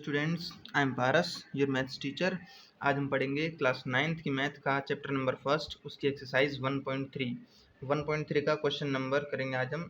Students, I am Paras, your maths teacher. आज हम पढ़ेंगे क्लास 9th की मैथ का चैप्टर नंबर फर्स्ट, उसकी एक्सरसाइज 1.3 का क्वेश्चन नंबर करेंगे आज हम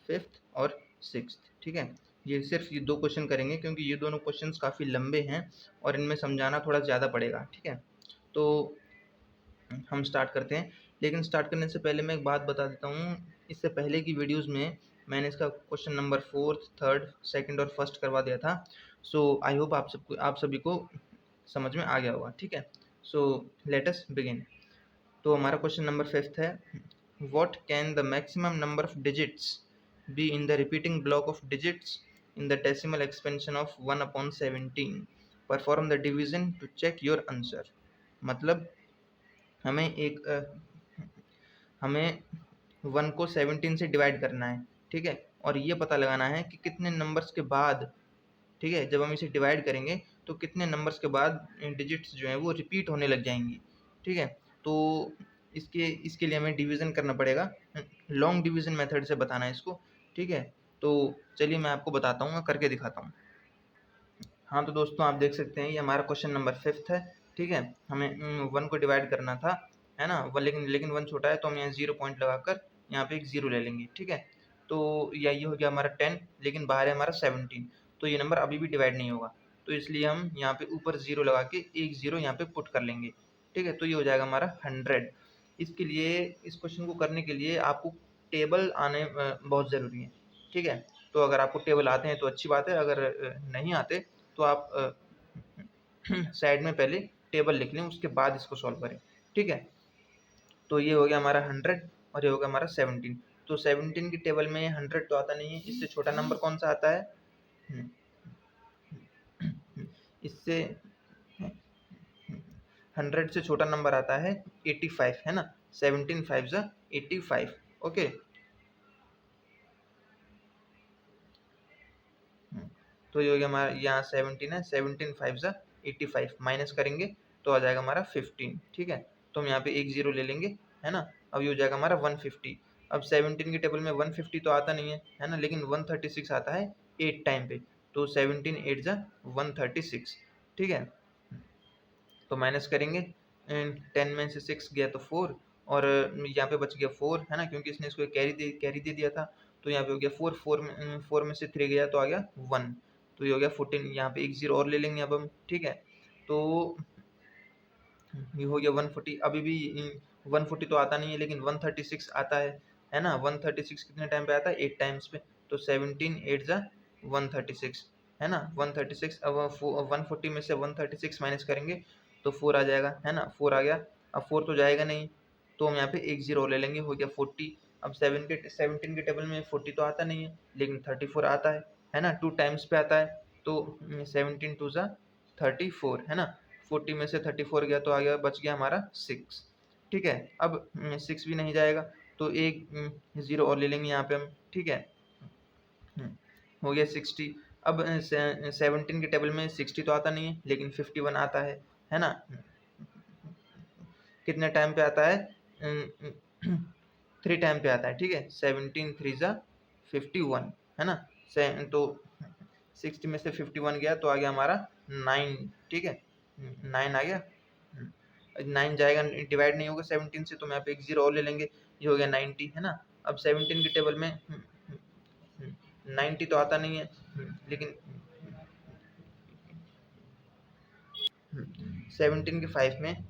5th और 6th। ठीक है, ये सिर्फ ये दो क्वेश्चन करेंगे क्योंकि ये दोनों क्वेश्चंस काफ़ी लंबे हैं और इनमें समझाना थोड़ा ज़्यादा पड़ेगा। ठीक है, तो हम स्टार्ट करते हैं। लेकिन स्टार्ट करने से पहले मैं एक बात बता देता हूँ, इससे पहले की वीडियोज़ में मैंने इसका question number 4th, 3rd, 2nd और 1st करवा दिया था। सो आई होप आप सभी को समझ में आ गया होगा। ठीक है, सो लेट अस बिगिन। तो हमारा क्वेश्चन नंबर 5th है, what can the maximum number of digits be in the repeating block of digits in the decimal expansion of 1/17। Perform the division to check your answer. मतलब हमें 1 को 17 से divide करना है। ठीक है, और ये पता लगाना है कि कितने नंबर्स के बाद, ठीक है, जब हम इसे डिवाइड करेंगे तो कितने नंबर्स के बाद डिजिट्स जो हैं वो रिपीट होने लग जाएंगी। ठीक है, तो इसके लिए हमें डिवीज़न करना पड़ेगा, लॉन्ग डिवीज़न मेथड से बताना है इसको। ठीक है, तो चलिए मैं आपको बताता हूँ, करके दिखाता हूँ। हाँ तो दोस्तों, आप देख सकते हैं ये हमारा क्वेश्चन नंबर 5th है। ठीक है, हमें 1 को डिवाइड करना था, है ना, लेकिन 1 छोटा है तो हम यहाँ 0 पॉइंट लगाकर यहाँ पे एक 0 ले लेंगे। ठीक है, तो ये हो गया हमारा 10, लेकिन बाहर है हमारा 17, तो ये नंबर अभी भी डिवाइड नहीं होगा, तो इसलिए हम यहाँ पे ऊपर 0 लगा के एक 0 यहाँ पे पुट कर लेंगे। ठीक है, तो ये हो जाएगा हमारा 100। इसके लिए, इस क्वेश्चन को करने के लिए आपको टेबल आने बहुत ज़रूरी है। ठीक है, तो अगर आपको टेबल आते हैं तो अच्छी बात है, अगर नहीं आते तो आप साइड में पहले टेबल लिख लें, उसके बाद इसको सॉल्व करें। ठीक है, तो ये हो गया हमारा 100 और ये हो गया हमारा 17। तो 17 की टेबल में 100 तो आता नहीं है, इससे छोटा नंबर कौन सा आता है? इससे 100 से छोटा नंबर आता है 85, है ना। 17 5 जा 85। ओके, तो ये हो गया हमारा, यहाँ 17 है, 17 5 जा 85, माइनस करेंगे तो आ जाएगा हमारा 15। ठीक है, तो हम यहाँ पे एक 0 ले लेंगे, है ना। अब ये हो जाएगा हमारा 150। अब 17 की टेबल में 150 तो आता नहीं है ना, लेकिन 136 आता है 8 टाइम पे, तो 17 8 जा 136। ठीक है, तो माइनस करेंगे, 10 में से 6 गया तो 4, और यहाँ पे बच गया 4, है ना, क्योंकि इसने इसको कैरी दे दिया था। तो यहाँ पे हो गया 4 में से 3 गया तो आ गया 1, तो ये हो गया 14। यहाँ पे एक 0 और ले लेंगे अब हम। ठीक है, तो ये हो गया 140। अभी भी 140 तो आता नहीं है, लेकिन 136 आता है ना। 136 कितने टाइम पे आता है? 8 टाइम्स पे, तो 17 8 जा 136, है ना, 136। अब 140 में से 136 माइनस करेंगे तो 4 आ जाएगा, है ना, 4 आ गया। अब 4 तो जाएगा नहीं, तो हम यहाँ पे एक 0 ले लेंगे, हो गया 40। अब 17 के टेबल में 40 तो आता नहीं है, लेकिन 34 आता है ना, 2 टाइम्स पे आता है, तो 17 2 जा 34, है ना। 40 में से 34 गया तो आ गया, बच गया हमारा 6। ठीक है, अब 6 भी नहीं जाएगा, तो एक 0 और ले लेंगे यहाँ पे हम। ठीक है, हो गया 60। अब 17 के टेबल में 60 तो आता नहीं है, लेकिन 51 आता है ना। कितने टाइम पे आता है? 3 टाइम पे आता है। ठीक है, 17 3 जा 51, है ना। तो 60 में से 51 गया तो आ गया हमारा 9। ठीक है, 9 आ गया। 9 जाएगा, डिवाइड नहीं होगा 17 से, तो मैं यहाँ पे एक 0 और ले लेंगे, ये हो गया 90, है ना। अब 17 के टेबल में 90 तो आता नहीं है, लेकिन 17 के 5 में,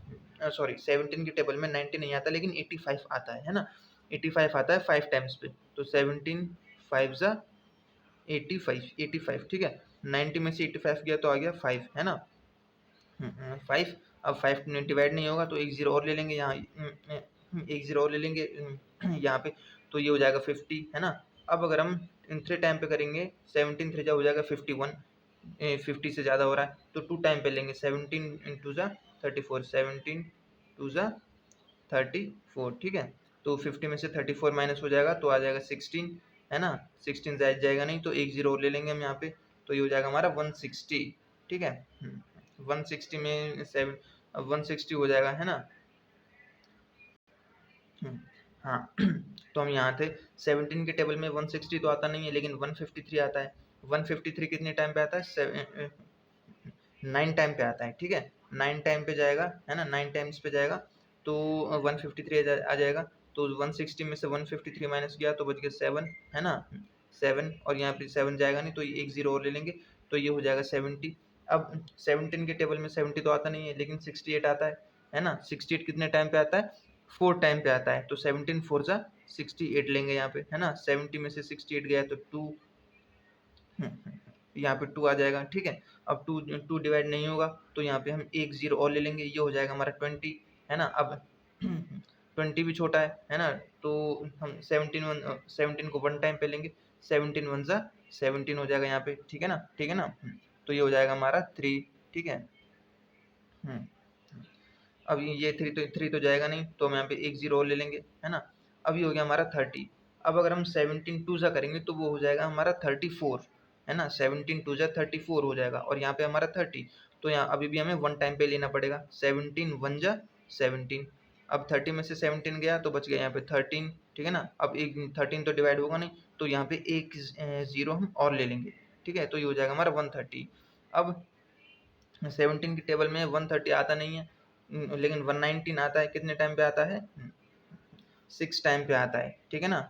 सॉरी 17 के टेबल में 90 नहीं आता, लेकिन 85 आता है ना। 85 आता है 5 टाइम्स पे, तो 17 5 जा 85। ठीक है, 90 में से 85 गया तो आ गया 5, है ना, 5। अब 5 डिवाइड नहीं होगा, तो एक 0 और ले लेंगे यहाँ, एक 0 और ले लेंगे यहाँ पे, तो ये हो जाएगा 50, है ना। अब अगर हम 3 टाइम पे करेंगे, 17 3 जा हो जाएगा 51, 50 से ज़्यादा हो रहा है, तो 2 टाइम पे लेंगे, 17 2 जा 34, 17 2 जा 34। ठीक है, तो 50 में से 34 माइनस हो जाएगा तो आ जाएगा 16, है ना। 16 जाएगा नहीं, तो एक 0 और ले लेंगे हम यहाँ पे, तो ये हो जाएगा हमारा 160। ठीक है, 160 में 160 हो जाएगा, है ना। हाँ तो हम यहाँ थे, 17 के टेबल में 160 तो आता नहीं है, लेकिन 153 आता है। 153 कितने टाइम पे आता है? 9 टाइम पे आता है, ठीक है, 9 टाइम पे जाएगा, है ना, 9 टाइम्स पे जाएगा तो 153 आ जाएगा। तो 160 में से 153 माइनस किया तो बच गया 7, है ना, 7, और यहाँ पे 7 जाएगा नहीं तो ये एक जीरो और ले लेंगे तो ये हो जाएगा 70। अब 17 के टेबल में 70 तो आता नहीं है, लेकिन 68 आता है ना। 68 कितने टाइम पे आता है, 4 टाइम पे आता है, तो 17 4 जा 68 लेंगे यहाँ पे, है ना। 70 में से 68 गया तो 2, यहाँ पे 2 आ जाएगा, ठीक है। अब 2 डिवाइड नहीं होगा तो यहाँ पे हम एक जीरो और ले लेंगे, ये हो जाएगा हमारा 20, है ना। अब 20 भी छोटा है ना, तो हम 17 को 1 टाइम पे लेंगे, 17 1 जा 17 हो जाएगा यहाँ पे, ठीक है ना, ठीक है ना। तो ये हो जाएगा हमारा 3, ठीक है। अब ये 3 तो जाएगा नहीं तो हम यहाँ पे एक जीरो और ले लेंगे, है ना। अभी हो गया हमारा 30। अब अगर हम 17 टू जा करेंगे तो वो हो जाएगा हमारा 34, है ना। 17 टू जा 34 हो जाएगा, और यहाँ पे हमारा 30, तो यहाँ अभी भी हमें 1 टाइम पे लेना पड़ेगा। 17 1 जा 17, अब 30 में से 17 गया तो बच गया यहाँ पे 13, ठीक है ना। अब एक 13 तो डिवाइड होगा नहीं तो यहाँ पे एक जीरो हम और ले लेंगे, ठीक है, तो ये हो जाएगा हमारा 130। अब 17 की टेबल में 130 आता नहीं है, लेकिन 119 आता है, कितने टाइम पे आता है, 6 टाइम पे आता है, ठीक है ना।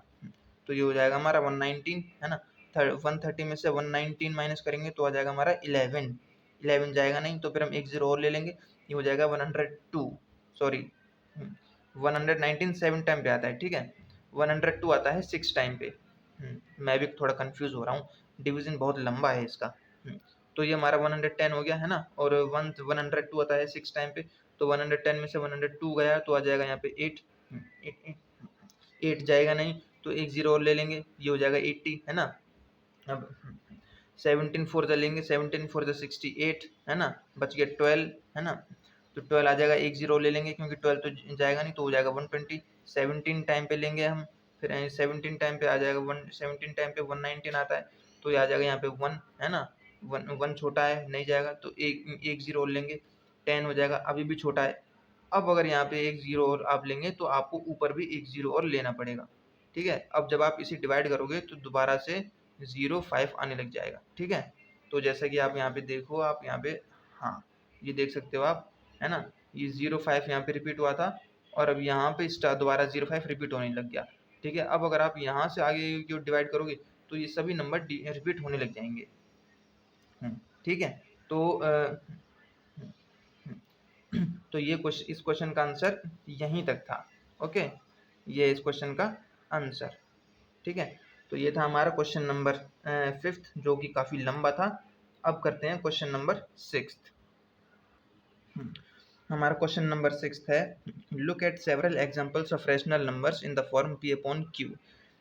तो ये हो जाएगा हमारा 119, है ना। 130 में से 119 माइनस करेंगे तो आ जाएगा हमारा 11, 11 जाएगा नहीं तो फिर हम एक जीरो और ले लेंगे, ये हो जाएगा 102, सॉरी 119 7 टाइम पे आता है, ठीक है। 102 आता है 6 टाइम पे। मैं भी थोड़ा कंफ्यूज हो रहा हूँ, डिवीजन बहुत लंबा है इसका। तो ये हमारा 110 हो गया, है ना, और 102 आता है 6 टाइम पे, तो 110 में से 102 गया तो आ जाएगा यहाँ पे 8, 8 जाएगा नहीं तो एक जीरो और ले लेंगे, ये हो जाएगा 80, है ना। अब 17 4 जा लेंगे, 17 4 जा 68, है ना, बच गया 12, है ना। तो 12 आ जाएगा, एक जीरो ले लेंगे क्योंकि 12 तो जाएगा नहीं तो हो जाएगा 120। 17 टाइम पे लेंगे हम, फिर 17 टाइम पे आ जाएगा 17 टाइम पे 119 आता है, तो ये आ जाएगा यहाँ पे 1, है ना। 1 छोटा है नहीं जाएगा तो एक जीरो और लेंगे, 10 हो जाएगा, अभी भी छोटा है। अब अगर यहाँ पे एक जीरो और आप लेंगे तो आपको ऊपर भी एक जीरो और लेना पड़ेगा, ठीक है। अब जब आप इसे डिवाइड करोगे तो दोबारा से 0 5 आने लग जाएगा, ठीक है। तो जैसा कि आप यहाँ पे देखो, आप यहाँ पे, हाँ, ये देख सकते हो आप, है ना, ये 0 5 यहाँ पे रिपीट हुआ था और अब यहाँ पे स्टार दोबारा 0 5 रिपीट होने लग गया, ठीक है। अब अगर आप यहाँ से आगे जो डिवाइड करोगे तो ये सभी नंबर रिपीट होने लग जाएंगे, ठीक है। तो तो ये क्वेश्चन, इस क्वेश्चन का आंसर यहीं तक था, ओके, ये इस क्वेश्चन का आंसर, ठीक है। तो ये था हमारा क्वेश्चन नंबर 5th जो कि काफ़ी लंबा था। अब करते हैं क्वेश्चन नंबर 6th। हमारा क्वेश्चन नंबर 6th है, look at several examples of rational numbers in the form P upon Q.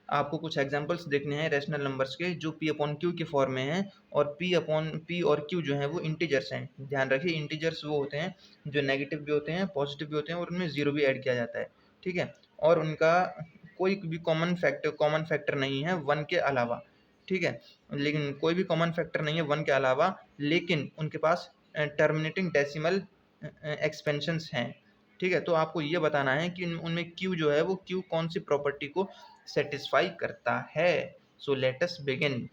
आपको कुछ एग्जांपल्स देखने हैं रैशनल नंबर्स के जो पी अपॉन क्यू के फॉर्म में हैं, और पी और क्यू जो है वो इंटीजर्स हैं। ध्यान रखिए, इंटीजर्स वो होते हैं जो नेगेटिव भी होते हैं, पॉजिटिव भी होते हैं, और उनमें जीरो भी ऐड किया जाता है, ठीक है। और उनका कोई भी कॉमन फैक्टर नहीं है वन के अलावा, ठीक है। लेकिन कोई भी कॉमन फैक्टर नहीं है वन के अलावा, लेकिन उनके पास टर्मिनेटिंग डेसिमल एक्सपेंशंस हैं, ठीक है। तो आपको ये बताना है कि उनमें क्यू जो है वो क्यू कौन सी प्रॉपर्टी को सेटिस्फाई करता है। So let us begin.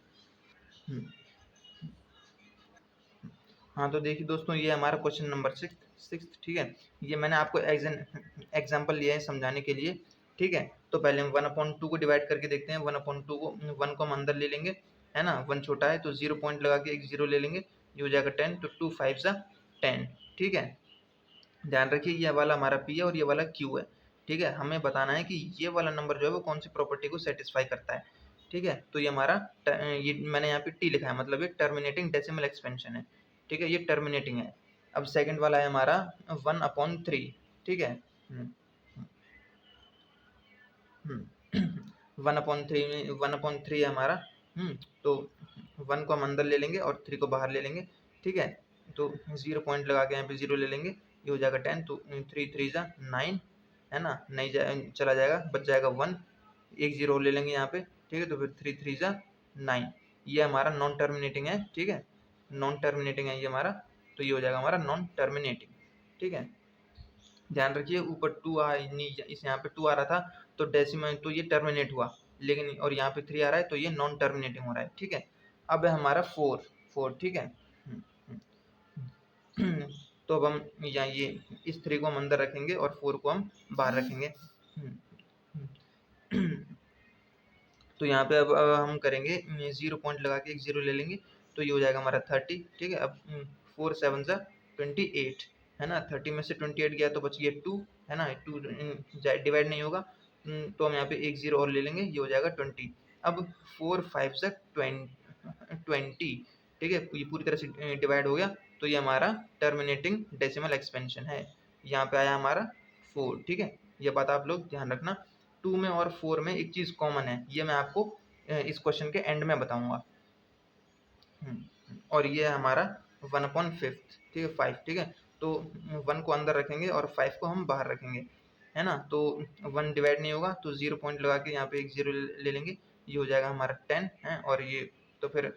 हाँ, तो देखिए दोस्तों, ये हमारा क्वेश्चन नंबर 6, ठीक है। ये मैंने आपको एग्जाम्पल लिया है समझाने के लिए, ठीक है। तो पहले हम 1/2 को डिवाइड करके देखते हैं। 1/2 को 1 को हम अंदर ले लेंगे, है ना, 1 छोटा है तो 0 पॉइंट लगा के एक जीरो ले लेंगे, ये हो जाएगा 10, तो 2 5 जा 10, ठीक है। ध्यान रखिए, ये वाला हमारा पी है और ये वाला क्यू है, ठीक है। हमें बताना है कि ये वाला नंबर जो है वो कौन सी प्रॉपर्टी को सेटिस्फाई करता है, ठीक है। तो ये हमारा ये मैंने यहाँ पे टी लिखा है, मतलब ये टर्मिनेटिंग डेसिमल एक्सपेंशन है, ठीक है, ये टर्मिनेटिंग है। अब सेकंड वाला है हमारा 1/3, ठीक है। 1/3 में 1/3 है हमारा, तो 1 को हम अंदर ले लेंगे और 3 को बाहर ले लेंगे, ठीक है। तो 0 पॉइंट लगा के यहाँ पे 0 ले लेंगे, ये हो जाएगा 10, तो 3 3 जा 9, है ना, नहीं चला जाएगा, बच जाएगा 1, एक जीरो ले लेंगे यहाँ पे, ठीक है। तो फिर 3 3 जा 9, ये हमारा नॉन टर्मिनेटिंग है, ठीक है, नॉन टर्मिनेटिंग है ये हमारा, तो ये हो जाएगा हमारा नॉन टर्मिनेटिंग, ठीक है। ध्यान रखिए, ऊपर 2 इस यहाँ पे 2 आ रहा था तो डेसिमल, तो ये टर्मिनेट हुआ, लेकिन और यहाँ पे 3 आ रहा है तो ये नॉन टर्मिनेटिंग हो रहा है, ठीक है। अब है हमारा 4, ठीक है। तो अब हम यहाँ ये इस 3 को हम अंदर रखेंगे और 4 को हम बाहर रखेंगे। तो यहाँ पे अब हम करेंगे 0 पॉइंट लगा के एक 0 ले लेंगे, तो ये हो जाएगा हमारा 30, ठीक है। अब 4 7 ज़ा 28 है ना, 30 में से 28 गया तो बच गया 2 है ना, 2 डिवाइड नहीं होगा, तो हम यहाँ पे एक 0 और ले लेंगे, ये हो जाएगा 20। अब 4 5 ज़ा 20, ठीक है, ये पूरी तरह से डिवाइड हो गया, तो ये हमारा टर्मिनेटिंग डेसिमल एक्सपेंशन है। यहाँ पे आया हमारा 4, ठीक है। ये बात आप लोग ध्यान रखना। 2 में और 4 में एक चीज़ कॉमन है, ये मैं आपको इस क्वेश्चन के एंड में बताऊंगा। और ये है हमारा 1/5, ठीक है, 5, ठीक है। तो 1 को अंदर रखेंगे और 5 को हम बाहर रखेंगे, है ना। तो 1 डिवाइड नहीं होगा, तो 0 पॉइंट लगा के यहाँ पे एक 0 ले लेंगे, ये हो जाएगा हमारा 10 है। और ये तो फिर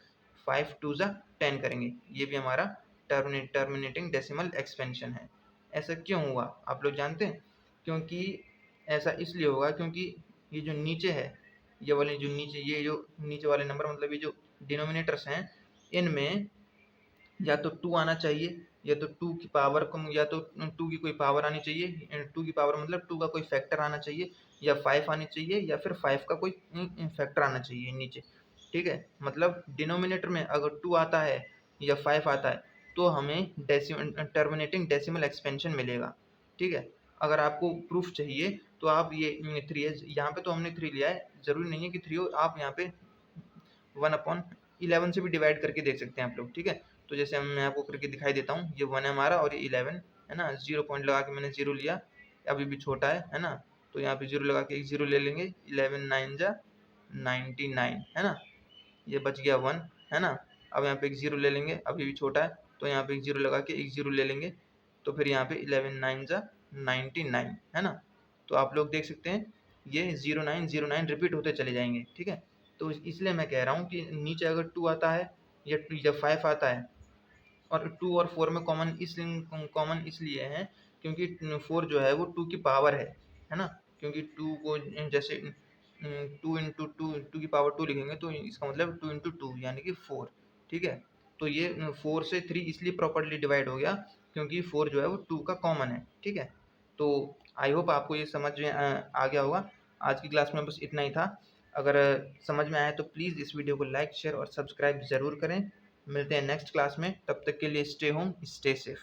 5 2 ज़ा 10 करेंगे, ये भी हमारा टर्मिनेटिंग डेसिमल एक्सपेंशन है। ऐसा क्यों हुआ आप लोग जानते हैं? क्योंकि ऐसा इसलिए होगा क्योंकि ये जो नीचे है, ये वाले जो नीचे, ये जो नीचे वाले नंबर, मतलब ये जो डिनोमिनेटर्स हैं, इनमें या तो 2 आना चाहिए, या तो 2 की पावर को, या तो 2 की कोई पावर आनी चाहिए, 2 की पावर मतलब 2 का कोई फैक्टर आना चाहिए, या 5 आनी चाहिए, या फिर 5 का कोई फैक्टर आना चाहिए नीचे, ठीक है। मतलब डिनोमिनेटर में अगर 2 आता है या 5 आता है तो हमें टर्मिनेटिंग डेसिमल एक्सपेंशन मिलेगा, ठीक है। अगर आपको प्रूफ चाहिए तो आप ये 3 है, यहाँ पे तो हमने 3 लिया है, ज़रूरी नहीं है कि 3 हो, आप यहाँ पे 1/11 से भी डिवाइड करके देख सकते हैं आप लोग, ठीक है। तो जैसे मैं आपको करके दिखाई देता हूँ, ये 1 है हमारा और ये 11 है ना, 0 पॉइंट लगा के मैंने 0 लिया, अभी भी छोटा है ना, तो यहाँ पे 0 लगा के एक 0 ले लेंगे, 11 9 जा 99 है ना, ये बच गया 1 है ना। अब यहाँ पे एक 0 ले लेंगे, अभी भी छोटा है, तो यहाँ पे एक 0 लगा के एक 0 ले लेंगे, तो फिर यहाँ पे 11 9 जा 99 है ना। तो आप लोग देख सकते हैं ये 0909 रिपीट होते चले जाएंगे, ठीक है। तो इसलिए मैं कह रहा हूँ कि नीचे अगर 2 आता है या 5 आता है, और 2 और 4 में कॉमन इसलिए है क्योंकि 4 जो है वो 2 की पावर है ना। क्योंकि 2 को जैसे 2 इंटू टू की पावर 2 लिखेंगे, तो इसका मतलब 2 इंटू 2 यानी कि 4, ठीक है। तो ये 4 से 3 इसलिए प्रॉपर्ली डिवाइड हो गया क्योंकि 4 जो है वो 2 का कॉमन है, ठीक है। तो आई होप आपको ये समझ में आ गया होगा। आज की क्लास में बस इतना ही था। अगर समझ में आया तो प्लीज़ इस वीडियो को लाइक शेयर और सब्सक्राइब ज़रूर करें। मिलते हैं नेक्स्ट क्लास में, तब तक के लिए स्टे होम स्टे सेफ।